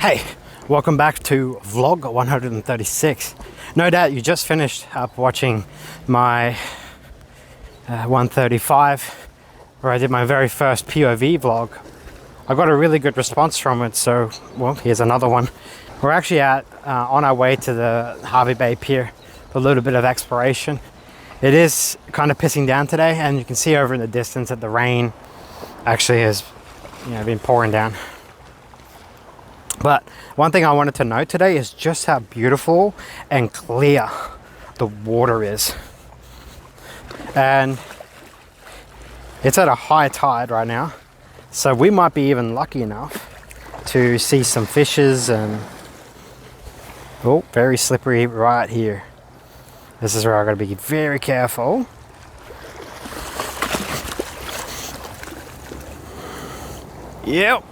Hey, welcome back to vlog 136. No doubt you just finished up watching my 135, where I did my very first POV vlog. I got a really good response from it, so well, here's another one. We're actually on our way to the Hervey Bay Pier for a little bit of exploration. It is kind of pissing down today, and you can see over in the distance that the rain actually has been pouring down. But one thing I wanted to note today is just how beautiful and clear the water is. And it's at a high tide right now, so we might be even lucky enough to see some fishes. And oh, very slippery right here. This is where I gotta be very careful. Yep,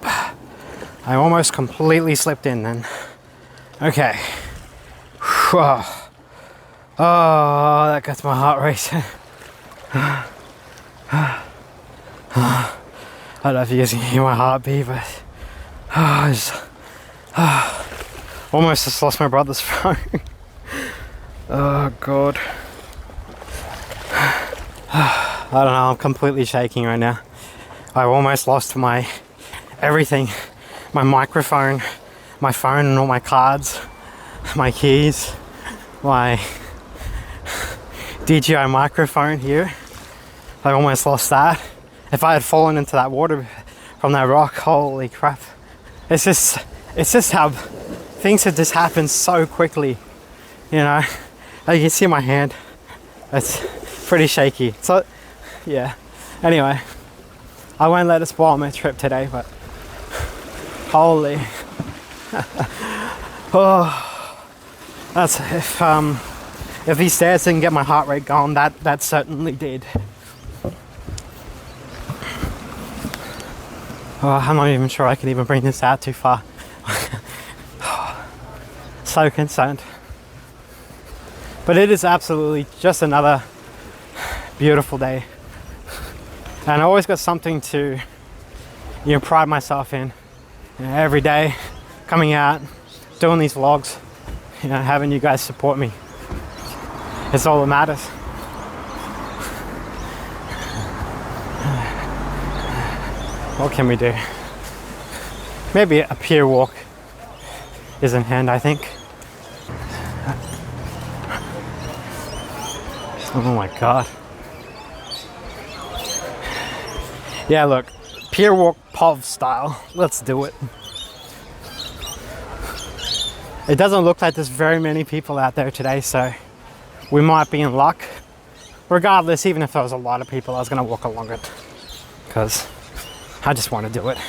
I almost completely slipped in then. Okay. Oh, that gets my heart racing. I don't know if you guys can hear my heartbeat, but almost just lost my brother's phone. Oh God. I don't know, I'm completely shaking right now. I almost lost my everything. My microphone, my phone and all my cards, my keys, my DJI microphone here. I almost lost that. If I had fallen into that water from that rock, holy crap. It's just how things have just happened so quickly, you know. You can see my hand, it's pretty shaky. So yeah, anyway, I won't let it spoil my trip today, but holy. Oh, that's if these stairs didn't get my heart rate going, that certainly did. Oh, I'm not even sure I can even bring this out too far. So concerned. But it is absolutely just another beautiful day. And I always got something to pride myself in. Every day, coming out, doing these vlogs, having you guys support me. It's all that matters. What can we do? Maybe a pier walk is in hand, I think. Oh my God. Yeah, look, pier walk POV style. Let's do it. It doesn't look like there's very many people out there today, so we might be in luck. Regardless, even if there was a lot of people, I was gonna walk along it because I just want to do it.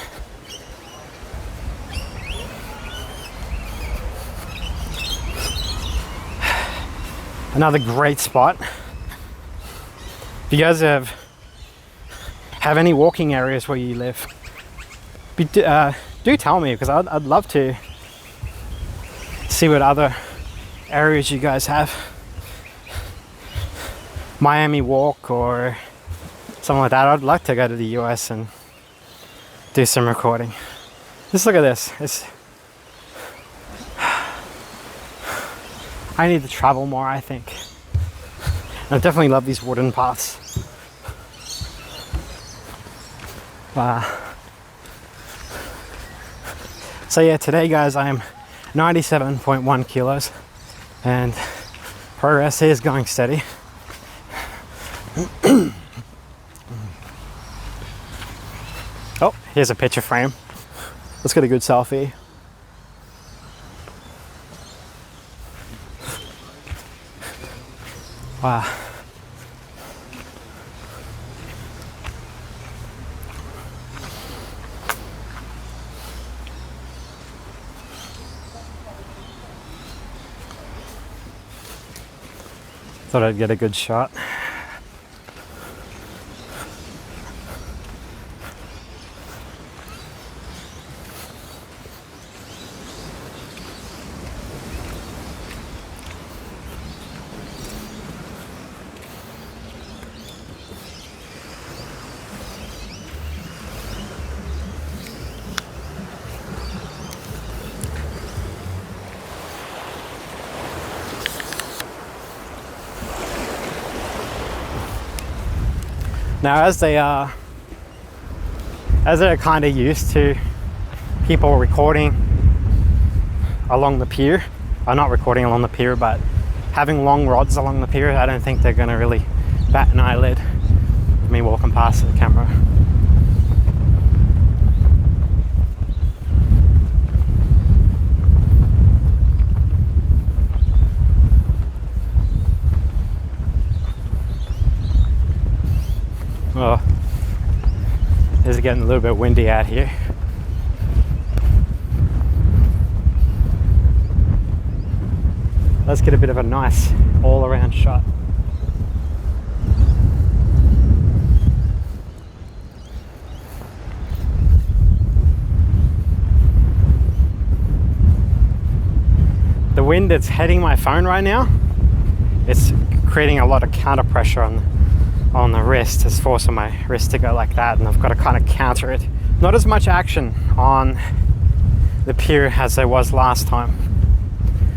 Another great spot. If you guys have any walking areas where you live, do tell me, because I'd love to see what other areas you guys have. Miami walk or something like that. I'd like to go to the US and do some recording. Just look at this. I need to travel more, I think. I definitely love these wooden paths. So yeah, today guys, I am 97.1 kilos and progress is going steady. Oh, here's a picture frame. Let's get a good selfie. Wow. Thought I'd get a good shot. Now, as they're kind of used to people recording along the pier, or not recording along the pier, but having long rods along the pier, I don't think they're going to really bat an eyelid with me walking past the camera. Oh, it's getting a little bit windy out here. Let's get a bit of a nice all-around shot. The wind that's hitting my phone right now, it's creating a lot of counter pressure on the wrist. It's forcing my wrist to go like that, and I've got to kind of counter it. Not as much action on the pier as there was last time.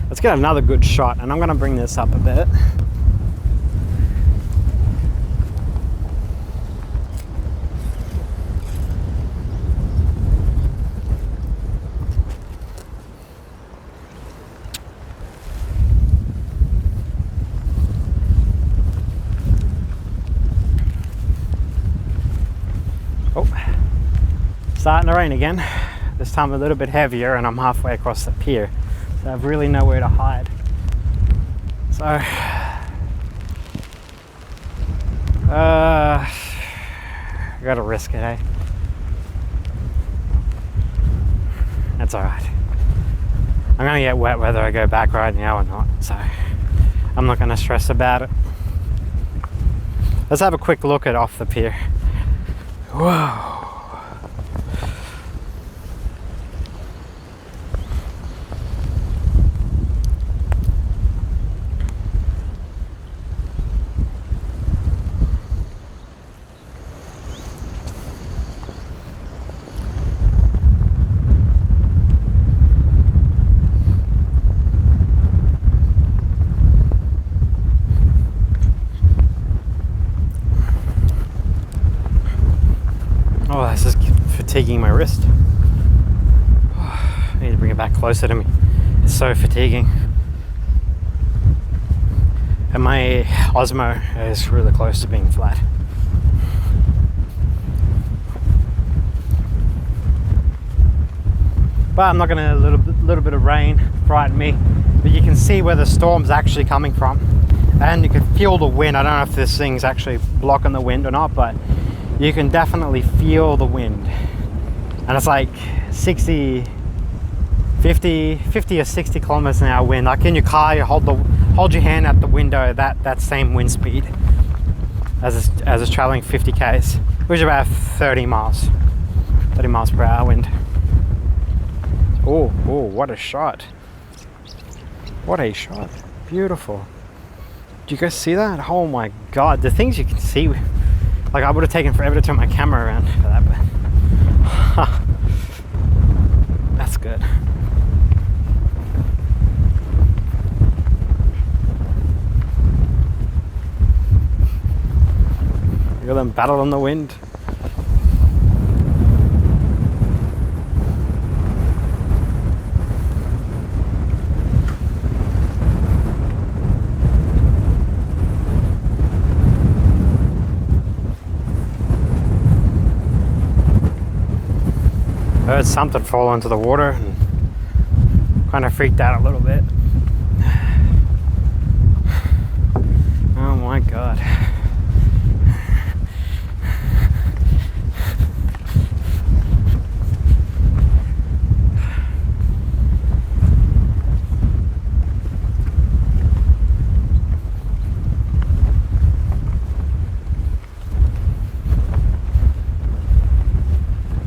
Let's get another good shot, and I'm going to bring this up a bit. Oh, starting to rain again. This time a little bit heavier, and I'm halfway across the pier. So I've really nowhere to hide. So, I gotta risk it, eh? That's alright. I'm gonna get wet whether I go back right now or not, so I'm not gonna stress about it. Let's have a quick look at off the pier. Whoa. Oh, this is fatiguing my wrist. I need to bring it back closer to me. It's so fatiguing. And my Osmo is really close to being flat. But I'm not gonna let a little bit of rain frighten me. But you can see where the storm's actually coming from. And you can feel the wind. I don't know if this thing's actually blocking the wind or not, but you can definitely feel the wind. And it's like 50 or 60 kilometers an hour wind. Like in your car, you hold your hand at the window, that same wind speed as it's traveling 50 k's, which is about 30 miles per hour wind. Oh, what a shot. What a shot. Beautiful. Do you guys see that? Oh my God, the things you can see. Like, I would have taken forever to turn my camera around for that, but that's good. Look at them battle on the wind. I heard something fall into the water and kind of freaked out a little bit. Oh my God.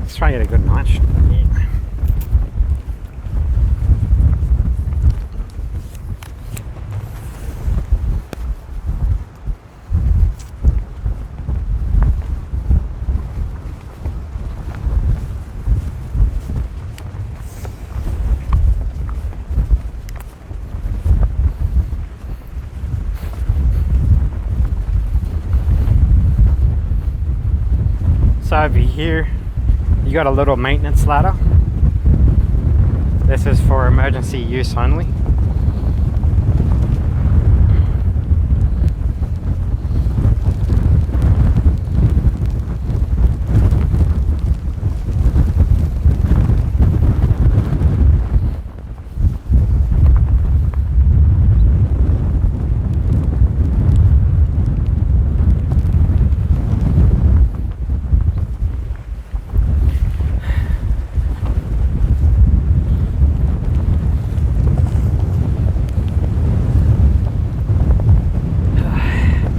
Let's try and get a good night shot. So over here, you got a little maintenance ladder. This is for emergency use only.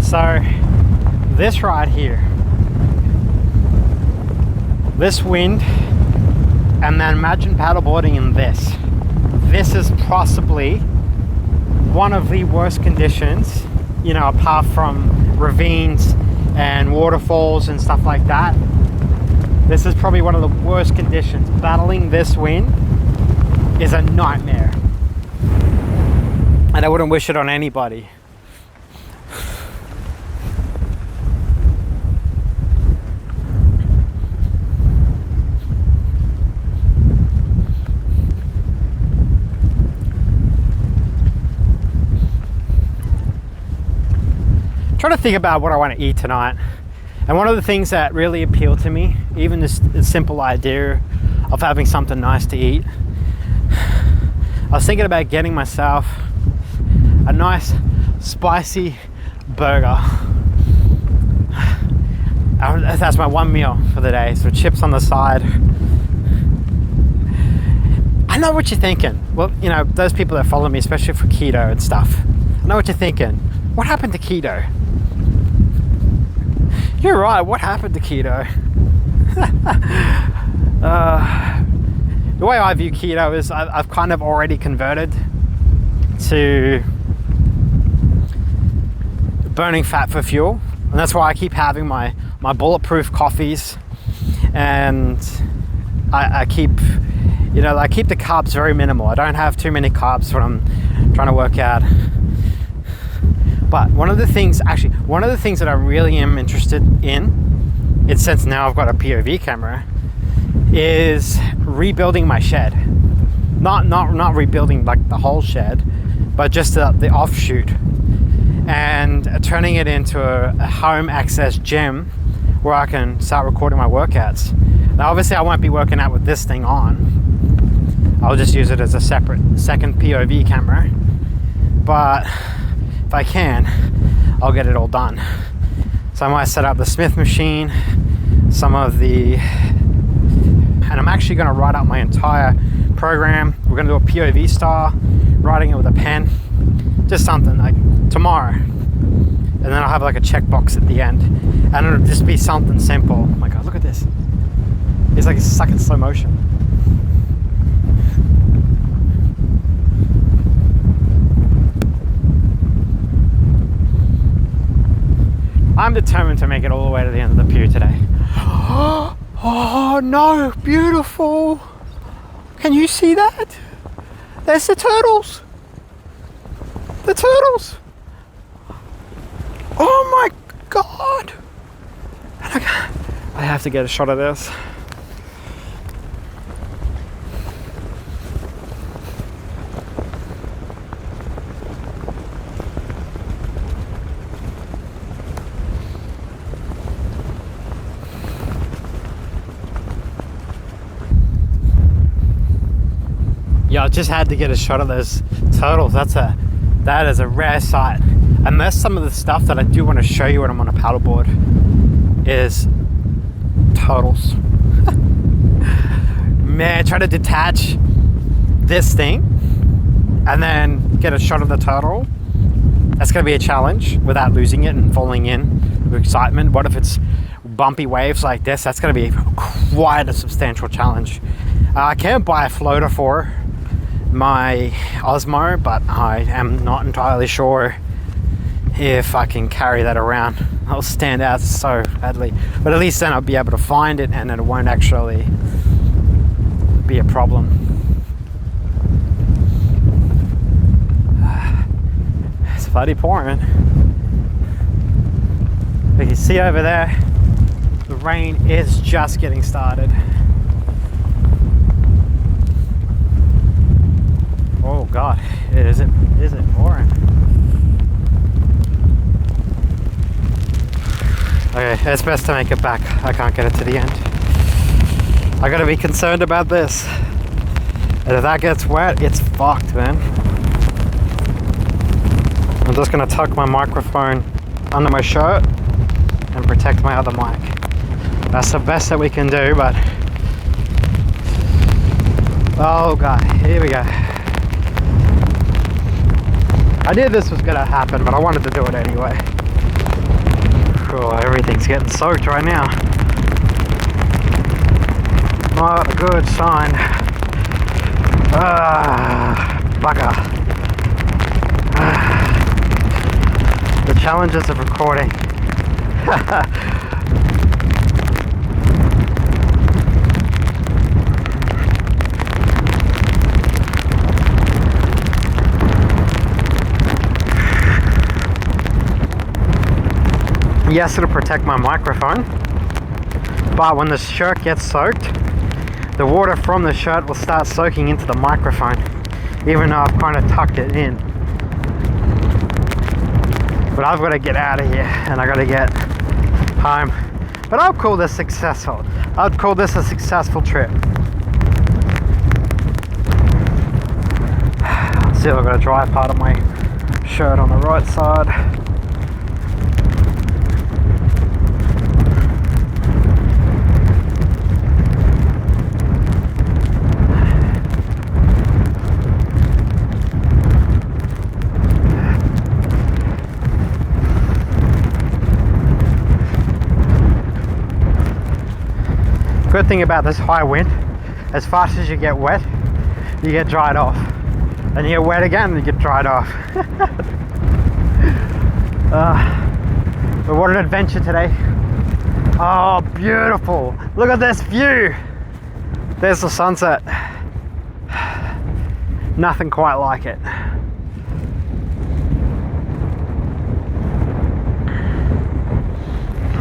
So this right here, this wind, and then imagine paddleboarding in this. This is possibly one of the worst conditions, you know, apart from ravines and waterfalls and stuff like that. This is probably one of the worst conditions. Battling this wind is a nightmare, and I wouldn't wish it on anybody. Trying to think about what I want to eat tonight, and one of the things that really appealed to me, even this simple idea of having something nice to eat, I was thinking about getting myself a nice spicy burger. That's my one meal for the day, so chips on the side. I know what you're thinking. Well, you know, those people that follow me, especially for keto and stuff, I know what you're thinking. What happened to keto? You're right, what happened to keto? The way I view keto is I've kind of already converted to burning fat for fuel, and that's why I keep having my bulletproof coffees, and I keep, you know, I keep the carbs very minimal. I don't have too many carbs when I'm trying to work out. But one of the things that I really am interested in, it's since now I've got a POV camera, is rebuilding my shed. Not rebuilding like the whole shed, but just the offshoot, and turning it into a home access gym where I can start recording my workouts. Now obviously I won't be working out with this thing on. I'll just use it as a separate second POV camera. But if I can, I'll get it all done. So I might set up the Smith machine, some of the, and I'm actually going to write out my entire program. We're going to do a POV style, writing it with a pen, just something like tomorrow. And then I'll have like a checkbox at the end, and it'll just be something simple. Oh my God, look at this. It's like it's stuck in slow motion. I'm determined to make it all the way to the end of the pier today. Oh no, beautiful. Can you see that? There's the turtles. The turtles. Oh my God. I have to get a shot of this. Yeah, I just had to get a shot of those turtles. That is a rare sight. And that's some of the stuff that I do want to show you when I'm on a paddleboard is turtles. Man, try to detach this thing and then get a shot of the turtle. That's going to be a challenge without losing it and falling in with excitement. What if it's bumpy waves like this? That's going to be quite a substantial challenge. I can buy a floater for my Osmo, but I am not entirely sure if I can carry that around. I'll stand out so badly, but at least then I'll be able to find it and it won't actually be a problem. It's bloody pouring. You can see over there the rain is just getting started. Oh God, is it pouring? Okay, it's best to make it back. I can't get it to the end. I gotta be concerned about this. And if that gets wet, it's fucked, man. I'm just gonna tuck my microphone under my shirt and protect my other mic. That's the best that we can do, but... Oh God, here we go. I knew this was gonna happen, but I wanted to do it anyway. Oh, everything's getting soaked right now. Not a good sign. Bugger. The challenges of recording. Yes, it'll protect my microphone, but when the shirt gets soaked, the water from the shirt will start soaking into the microphone, even though I've kind of tucked it in. But I've got to get out of here and I got to get home. But I'll call this successful. I'd call this a successful trip. See if I've got to dry part of my shirt on the right side. Good thing about this high wind, as fast as you get wet, you get dried off. And you get wet again and you get dried off. But what an adventure today. Oh, beautiful. Look at this view. There's the sunset. Nothing quite like it.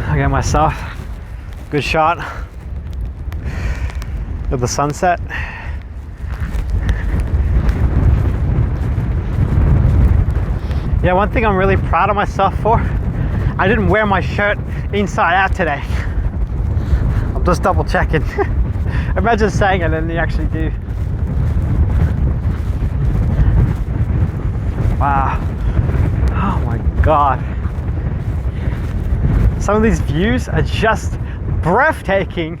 I get myself a good shot of the sunset. Yeah, one thing I'm really proud of myself for, I didn't wear my shirt inside out today. I'm just double checking. Imagine saying it and you actually do. Wow. Oh my God. Some of these views are just breathtaking.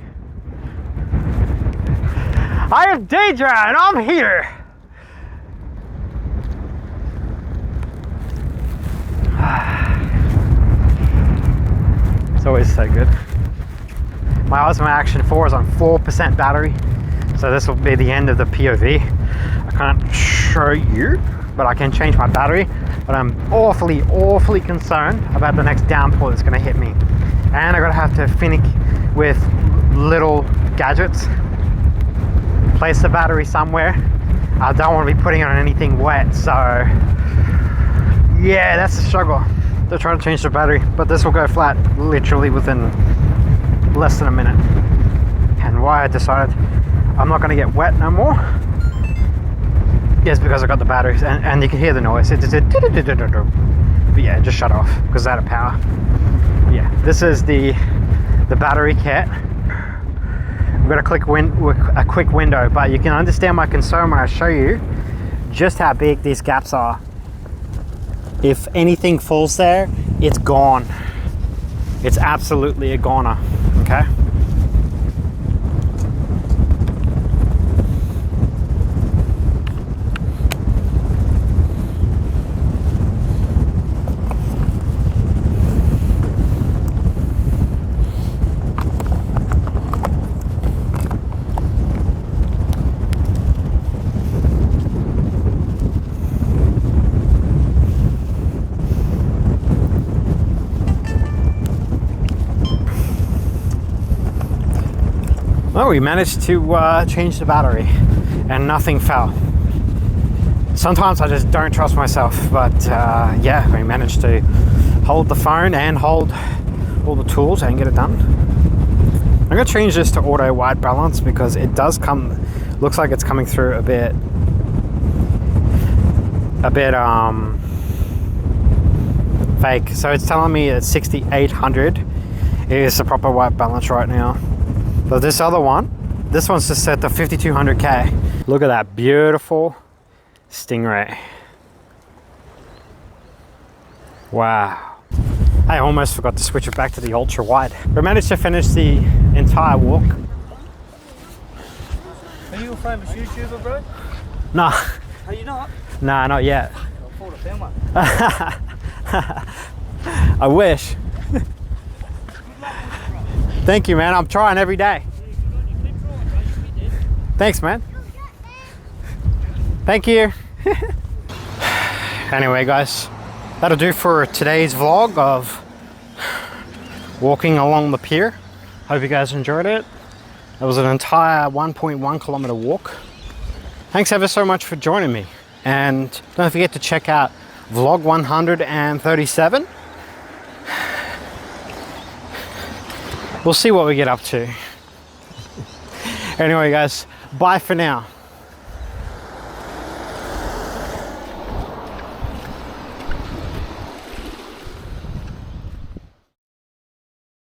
I am Deidre and I'm here. It's always so good. My Osmo Action 4 is on 4% battery, so this will be the end of the POV. I can't show you, but I can change my battery. But I'm awfully concerned about the next downpour that's going to hit me, and I gotta have to finick with little gadgets. Place the battery somewhere. I don't want to be putting it on anything wet, so yeah, that's the struggle. They're trying to change the battery, but this will go flat literally within less than a minute. And why I decided I'm not going to get wet no more is because I got the batteries, and you can hear the noise. It just did, but yeah, it just shut off because it's out of power. But yeah, this is the battery kit. I've got a quick window, but you can understand my concern when I show you just how big these gaps are. If anything falls there, it's gone. It's absolutely a goner, okay? Well, we managed to change the battery and nothing fell. Sometimes I just don't trust myself, but yeah, we managed to hold the phone and hold all the tools and get it done. I'm gonna change this to auto white balance because it does come, looks like it's coming through a bit fake. So it's telling me that 6800 is the proper white balance right now. But this other one, this one's just set to 5200K. Look at that beautiful stingray. Wow. I almost forgot to switch it back to the ultra wide. We managed to finish the entire walk. Are you a famous YouTuber, bro? Nah. Are you not? Nah, not yet. I thought I found one. I wish. Thank you, man. I'm trying every day. Thanks, man. Thank you. Anyway, guys, that'll do for today's vlog of walking along the pier. Hope you guys enjoyed it. It was an entire 1.1 kilometer walk. Thanks ever so much for joining me. And don't forget to check out vlog 137. We'll see what we get up to. Anyway, guys, bye for now.